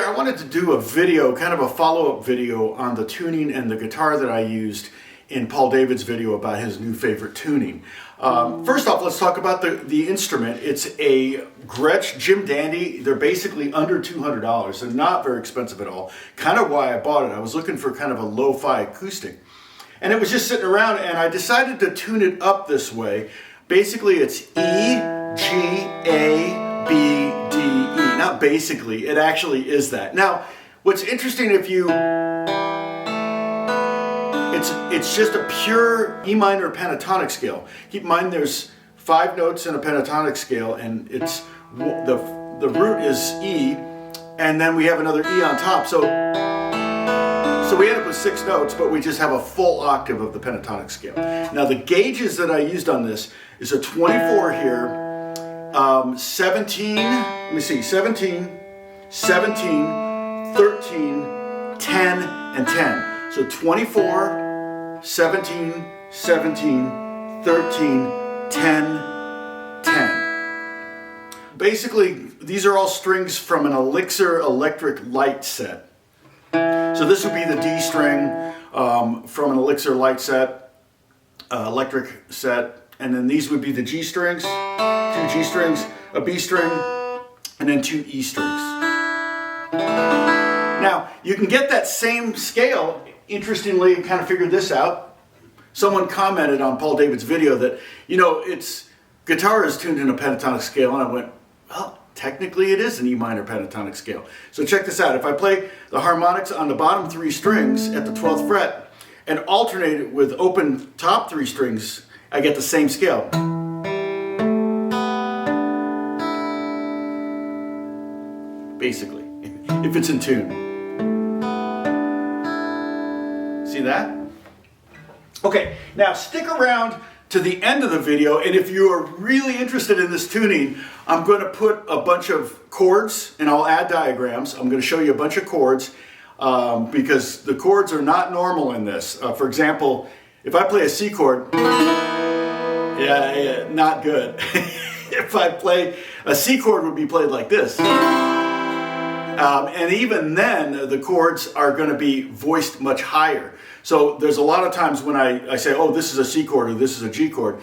there, I wanted to do a video, kind of a follow-up video on the tuning and the guitar that I used in Paul David's video about his new favorite tuning. First off, let's talk about the instrument. It's a Gretsch Jim Dandy. They're basically under $200. They're not very expensive at all. Kind of why I bought it. I was looking for kind of a lo-fi acoustic. And it was just sitting around, and I decided to tune it up this way. Basically, it's E, G, A, B, D, E. Not basically, it actually is that. Now, what's interesting, if you... It's just a pure E minor pentatonic scale. Keep in mind there's 5 notes in a pentatonic scale, and it's the root is E, and then we have another E on top. So we end up with 6 notes, but we just have a full octave of the pentatonic scale. Now the gauges that I used on this is a 24 here, 17, let me see, 17, 17, 13, 10, and 10. So 24, 17, 17, 13, 10, 10. Basically, these are all strings from an Elixir electric light set. So this would be the D string from an Elixir light set, electric set, and then these would be the G strings, 2 G strings, a B string, and then 2 E strings. Now, you can get that same scale. Interestingly, kind of figured this out. Someone commented on Paul David's video that, you know, guitar is tuned in a pentatonic scale, and I went, well, technically it is an E minor pentatonic scale. So check this out. If I play the harmonics on the bottom 3 strings at the 12th fret and alternate it with open top 3 strings, I get the same scale. Basically, if it's in tune. See that? Okay, now stick around to the end of the video, and if you are really interested in this tuning, I'm going to put a bunch of chords, and I'll add diagrams. I'm going to show you a bunch of chords, because the chords are not normal in this. For example, if I play a C chord, yeah, not good. If I play a C chord, would be played like this. And even then, the chords are going to be voiced much higher. So there's a lot of times when I say, oh, this is a C chord or this is a G chord,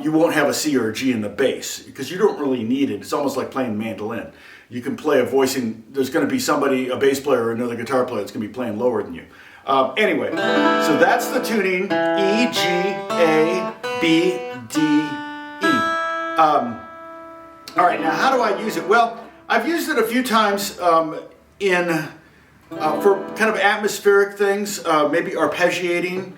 you won't have a C or a G in the bass because you don't really need it. It's almost like playing mandolin. You can play a voicing, there's going to be somebody, a bass player or another guitar player that's going to be playing lower than you. Anyway, so that's the tuning, E, G, A, B, D, E. All right, now how do I use it? Well, I've used it a few times for kind of atmospheric things, maybe arpeggiating.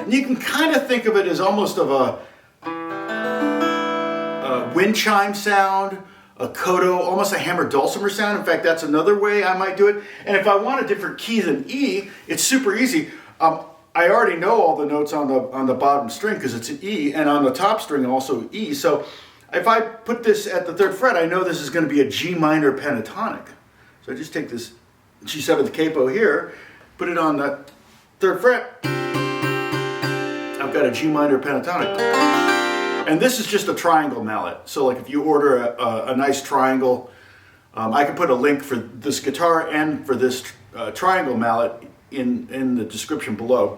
And you can kind of think of it as almost of a wind chime sound, a coda, almost a hammered dulcimer sound. In fact, that's another way I might do it. And if I want a different key than E, it's super easy. I already know all the notes on the bottom string because it's an E, and on the top string also E. So if I put this at the 3rd fret, I know this is going to be a G minor pentatonic. So I just take this G7 capo here, put it on the 3rd fret. I've got a G minor pentatonic. And this is just a triangle mallet. So like if you order a nice triangle, I can put a link for this guitar and for this triangle mallet in the description below.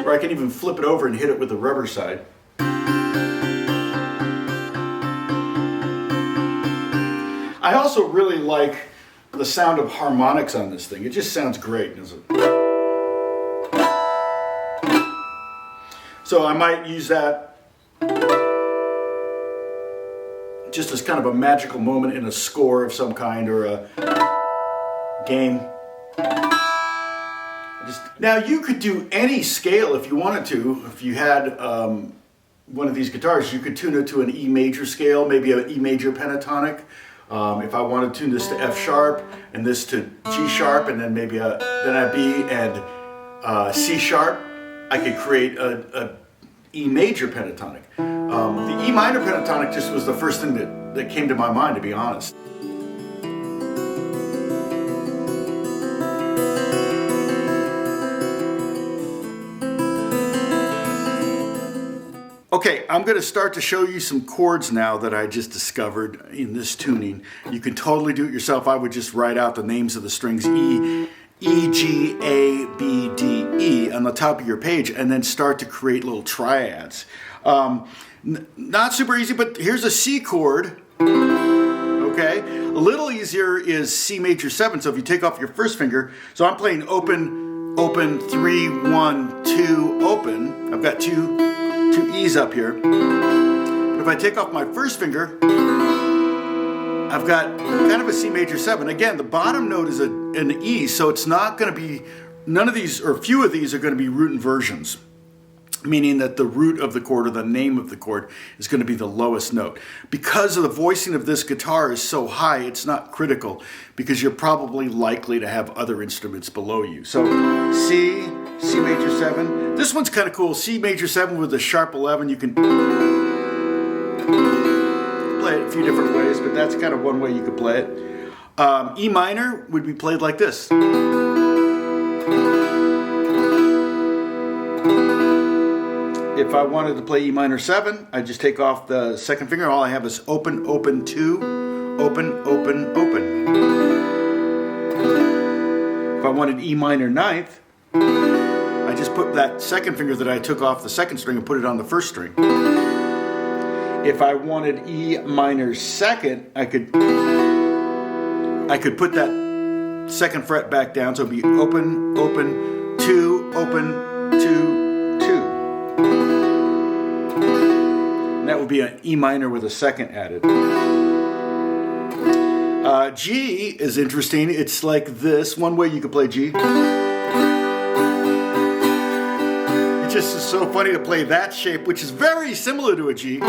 Or I can even flip it over and hit it with the rubber side. I also really like the sound of harmonics on this thing. It just sounds great, doesn't it? So I might use that just as kind of a magical moment in a score of some kind or a game. Now you could do any scale if you wanted to. If you had one of these guitars, you could tune it to an E major scale, maybe an E major pentatonic. If I want to tune this to F sharp and this to G sharp and then maybe then a B and C sharp, I could create a E major pentatonic. The E minor pentatonic just was the first thing that came to my mind, to be honest. Okay, I'm going to start to show you some chords now that I just discovered in this tuning. You can totally do it yourself. I would just write out the names of the strings E, G, A, B, D, E on the top of your page and then start to create little triads. Not super easy, but here's a C chord. Okay, a little easier is C major 7. So if you take off your first finger, so I'm playing open, open, 3, 1, 2, open. I've got two E's up here. But if I take off my first finger, I've got kind of a C major 7. Again, the bottom note is an E, so it's not going to be, none of these, or few of these are going to be root inversions, meaning that the root of the chord or the name of the chord is going to be the lowest note. Because of the voicing of this guitar is so high, it's not critical because you're probably likely to have other instruments below you. So C, C major 7. This one's kind of cool. C major 7 with a sharp 11. You can play it a few different ways, but that's kind of one way you could play it. E minor would be played like this. If I wanted to play E minor 7, I just take off the second finger. All I have is open, open, 2, open, open, open. If I wanted E minor 9th, I just put that second finger that I took off the second string and put it on the first string. If I wanted E minor 2nd, I could put that second fret back down, so it'd be open, open, 2, open, 2, 2. And that would be an E minor with a 2nd added. G is interesting. It's like this. One way you could play G. It just is so funny to play that shape, which is very similar to a G.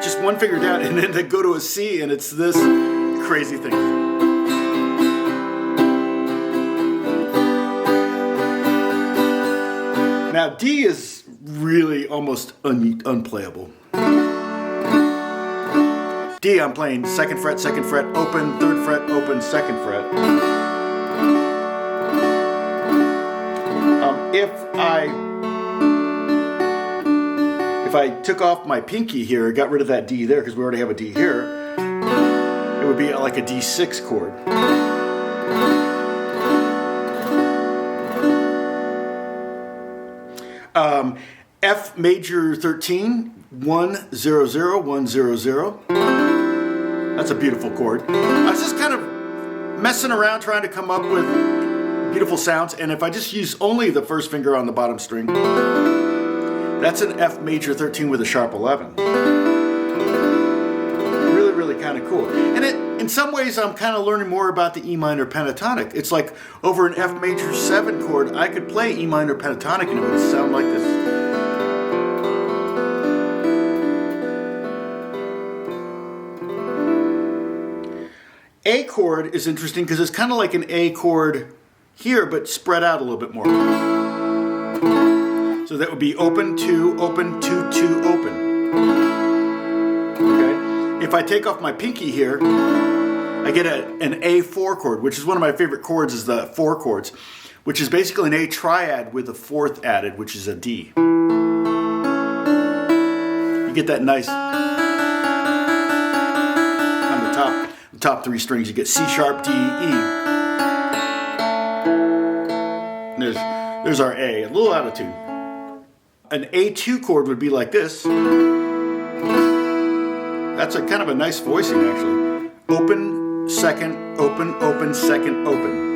Just one finger down and then to go to a C, and it's this crazy thing. Now D is really almost unplayable. D, I'm playing 2nd fret, open, 3rd fret, open, 2nd fret. If I took off my pinky here, got rid of that D there because we already have a D here, it would be like a D6 chord. F major 13, 1 0 0 1 0 0. That's a beautiful chord. I was just kind of messing around trying to come up with beautiful sounds, and if I just use only the first finger on the bottom string, that's an F major 13 with a sharp 11. Really, really kind of cool. And in some ways, I'm kind of learning more about the E minor pentatonic. It's like over an F major 7 chord, I could play E minor pentatonic and it would sound like this. A chord is interesting because it's kind of like an A chord here, but spread out a little bit more. So that would be open, 2, open, 2, 2, open. Okay. If I take off my pinky here, I get an A4 chord, which is one of my favorite chords, is the 4 chords, which is basically an A triad with a 4th added, which is a D. You get that nice on the top 3 strings. You get C sharp, D, E. There's our A, a little out of tune. An A2 chord would be like this. That's a kind of a nice voicing, actually. Open, 2nd, open, open, 2nd, open.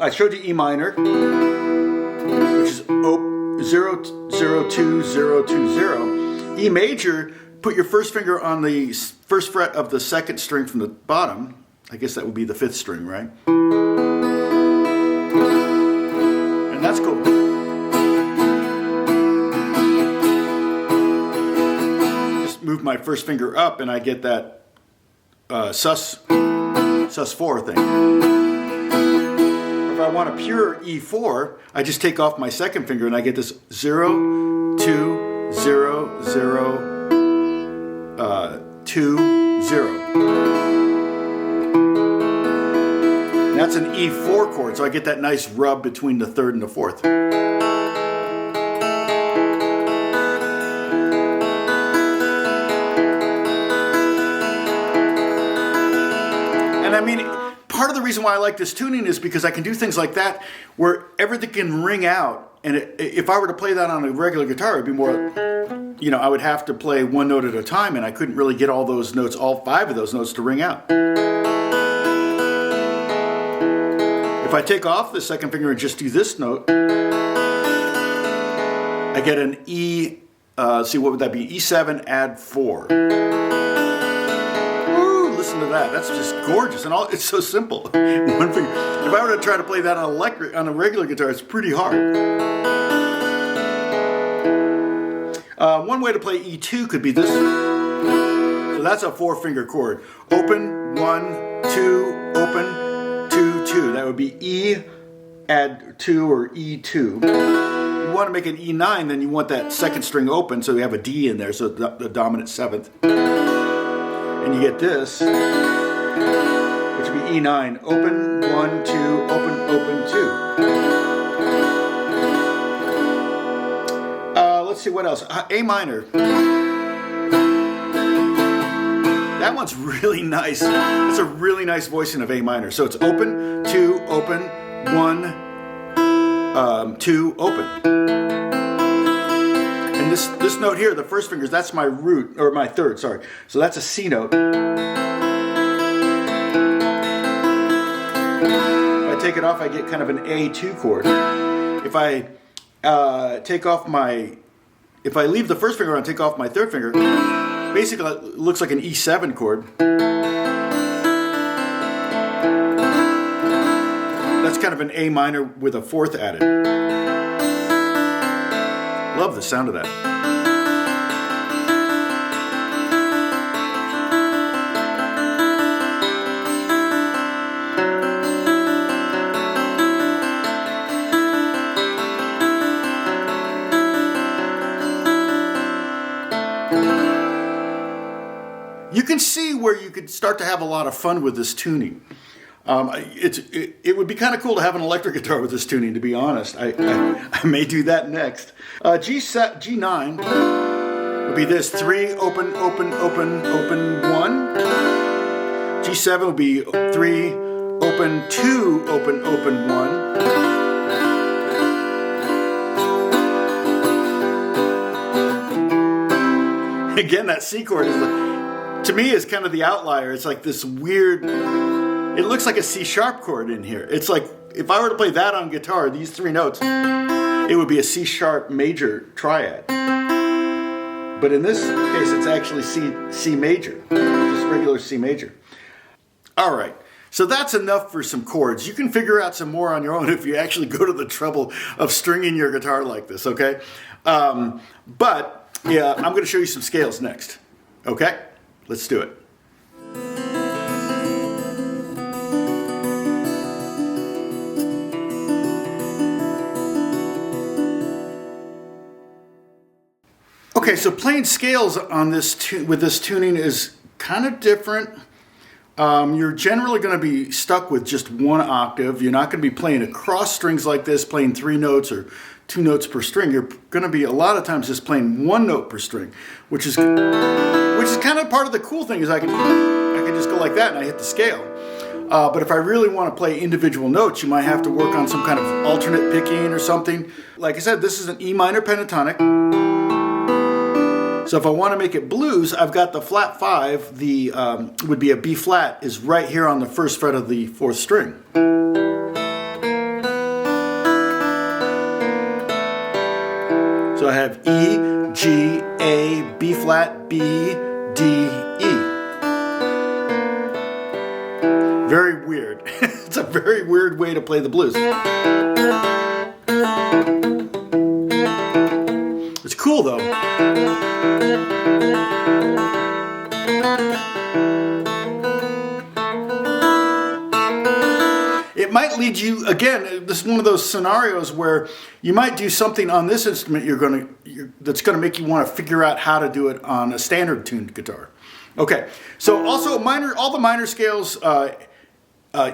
I showed you E minor, which is 0, 0, 2, 0, 2, 0. E major, put your first finger on the first fret of the 2nd string from the bottom. I guess that would be the 5th string, right? And that's cool. Just move my first finger up and I get that sus4 thing. want a pure E4, I just take off my second finger and I get this 0, 2, 0, 0, 2, 0. And that's an E4 chord, so I get that nice rub between the third and the fourth. And I mean, part of the reason why I like this tuning is because I can do things like that where everything can ring out. And if I were to play that on a regular guitar, it'd be more, you know, I would have to play one note at a time, and I couldn't really get all those notes, all 5 of those notes to ring out. If I take off the second finger and just do this note, I get an E, see, what would that be? E7 add 4. Listen to that. That's just gorgeous, and it's so simple. One finger. If I were to try to play that on a regular guitar, it's pretty hard. One way to play E2 could be this. So that's a 4-finger chord. Open, 1, 2, open, 2, 2. That would be E add 2 or E2. You want to make an E9, then you want that second string open, so you have a D in there, so the dominant 7th. And you get this, which would be E9, open, 1, 2, open, open, 2. Let's see what else. A minor. That one's really nice. That's a really nice voicing of A minor. So it's open, 2, open, 1, 2, open. And this note here, the first finger, that's my root, or my third, sorry. So that's a C note. If I take it off, I get kind of an A2 chord. If I if I leave the first finger on and take off my third finger, basically it looks like an E7 chord. That's kind of an A minor with a 4th added. Love the sound of that. You can see where you could start to have a lot of fun with this tuning. It would be kind of cool to have an electric guitar with this tuning, to be honest. I may do that next. G9 would be this: 3, open, open, open, open, 1. G7 would be 3, open, 2, open, open, 1. Again, that C chord is, to me, is kind of the outlier. It's like this weird, it looks like a C sharp chord in here. It's like, if I were to play that on guitar, these 3 notes, it would be a C sharp major triad. But in this case, it's actually C major, just regular C major. All right, so that's enough for some chords. You can figure out some more on your own if you actually go to the trouble of stringing your guitar like this, okay? But yeah, I'm going to show you some scales next, okay? Let's do it. Okay, so playing scales on this with this tuning is kind of different. You're generally going to be stuck with just 1 octave. You're not going to be playing across strings like this, playing 3 notes or 2 notes per string. You're going to be a lot of times just playing 1 note per string, which is kind of part of the cool thing, is I can just go like that and I hit the scale. But if I really want to play individual notes, you might have to work on some kind of alternate picking or something. Like I said, this is an E minor pentatonic. So if I want to make it blues, I've got the flat 5, would be a B flat, is right here on the 1st fret of the 4th string. So I have E, G, A, B flat, B, D, E. Very weird. It's a very weird way to play the blues. It's cool though. It might might lead you, again, this is one of those scenarios where you might do something on this instrument that's going to make you want to figure out how to do it on a standard tuned guitar. Okay, so also all the minor scales,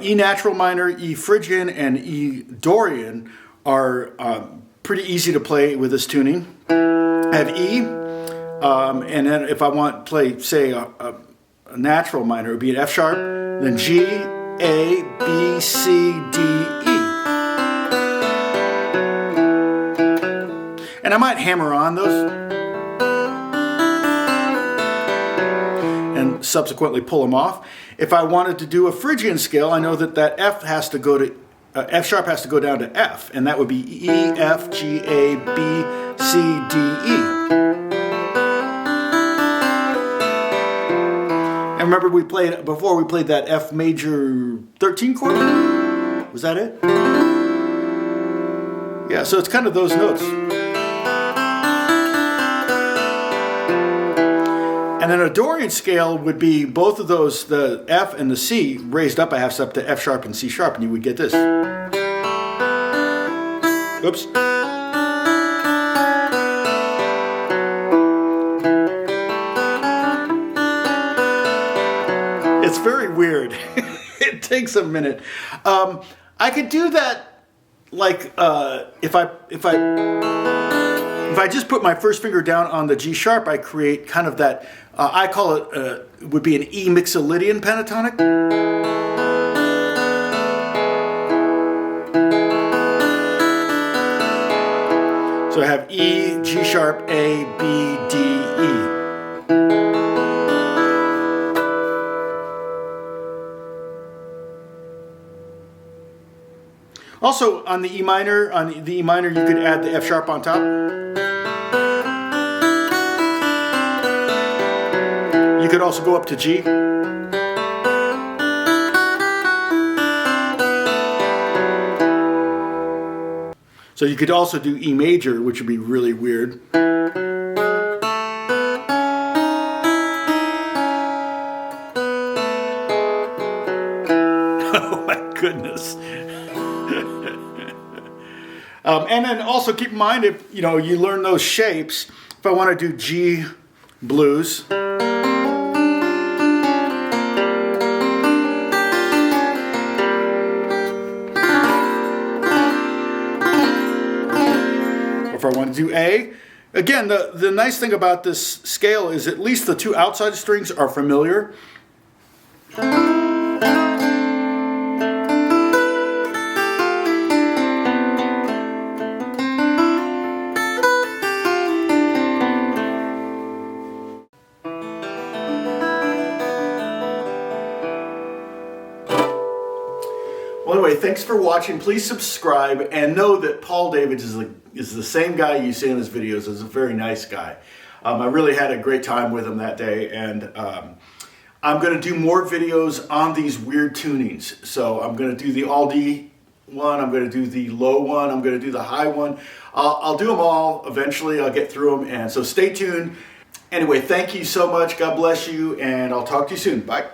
E natural minor, E Phrygian, and E Dorian are pretty easy to play with this tuning. I have E, and then if I want to play, say, a natural minor, it would be an F sharp, then G, A, B, C, D, E. And I might hammer on those and subsequently pull them off. If I wanted to do a Phrygian scale, I know that F has to go to F sharp has to go down to F, and that would be E, F, G, A, B, C, D, E. And remember we played that F major 13 chord? Was that it? Yeah, so it's kind of those notes. And then a Dorian scale would be both of those, the F and the C, raised up a half step to F sharp and C sharp, and you would get this. Oops. It's very weird. It takes a minute. I could do that, like if I just put my first finger down on the G sharp, I create kind of that. I call it would be an E mixolydian pentatonic. So I have E, G sharp, A, B, D, E. Also, on the E minor, you could add the F sharp on top. You could also go up to G. So you could also do E major, which would be really weird. Oh my goodness. And then also keep in mind, if you learn those shapes, if I want to do G blues, if I want to do A, again, the nice thing about this scale is at least the two outside strings are familiar. Well, anyway, thanks for watching. Please subscribe and know that Paul Davids is the same guy you see in his videos. He's a very nice guy. I really had a great time with him that day, and I'm going to do more videos on these weird tunings. So I'm going to do the all D one, I'm going to do the low one, I'm going to do the high one. I'll do them all eventually. I'll get through them, and so stay tuned. Anyway, thank you so much. God bless you, and I'll talk to you soon. Bye.